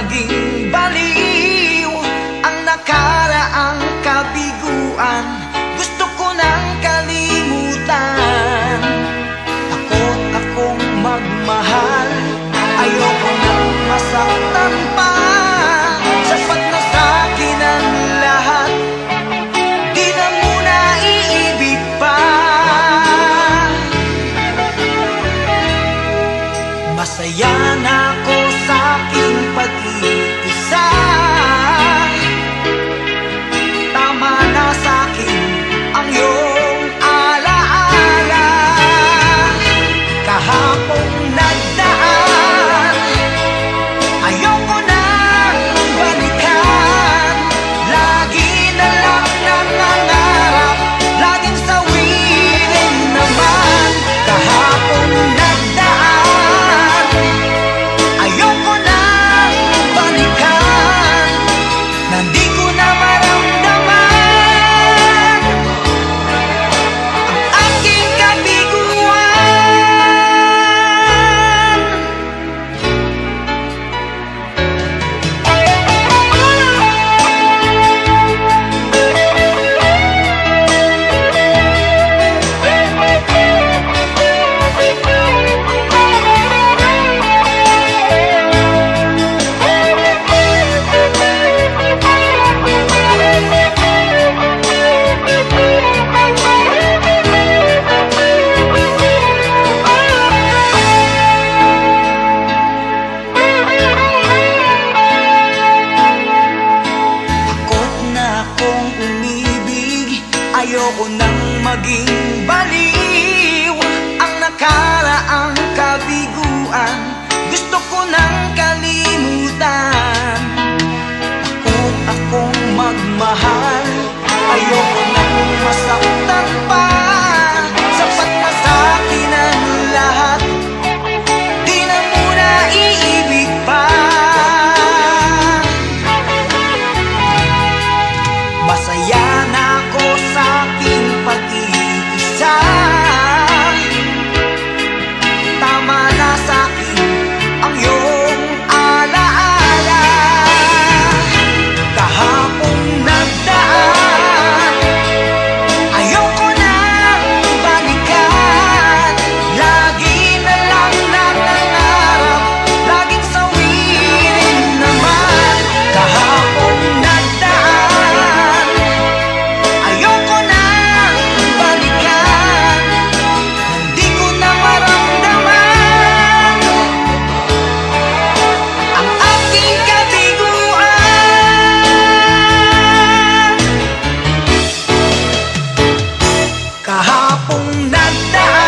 maging baliw ang nakaraang kabiguan. Gusto ko nang kalimutan. Takot akong magmahal, ayoko nang masaktan pa. Sapat na sa'kin ang lahat, di na muna iibig pa. Masaya na ako sa aking pag-iisa. Tama na sa'kin ang iyong alaala. Kahapong nagdaan, ayoko nang balikan. Lagi na lang nangangarap, laging sawirin naman. Kahapong nagdaan, ayoko nang balikan. Nandi ko na maramdaman ang aking kabiguan. Takot na akong umibig, ayoko nang maging baliw ang nakaraang kabiguan. Gusto ko nang kalimutan. Takot akong magmahal, ayoko nang masaktan pa. Sapat na sa'kin ang lahat, di na muna iibig pa. Masaya na ako sa aking pag-iisa. Tama na sa'kin ang iyong alaala. Kahapong nagdaan, ayoko nang balikan. Lagi na lang nangangarap, laging sawirin naman. Kahapong nagdaan, ayoko nang balikan. Hindi ko na maramdaman ang aking kabiguan. Kahapong nagdaan,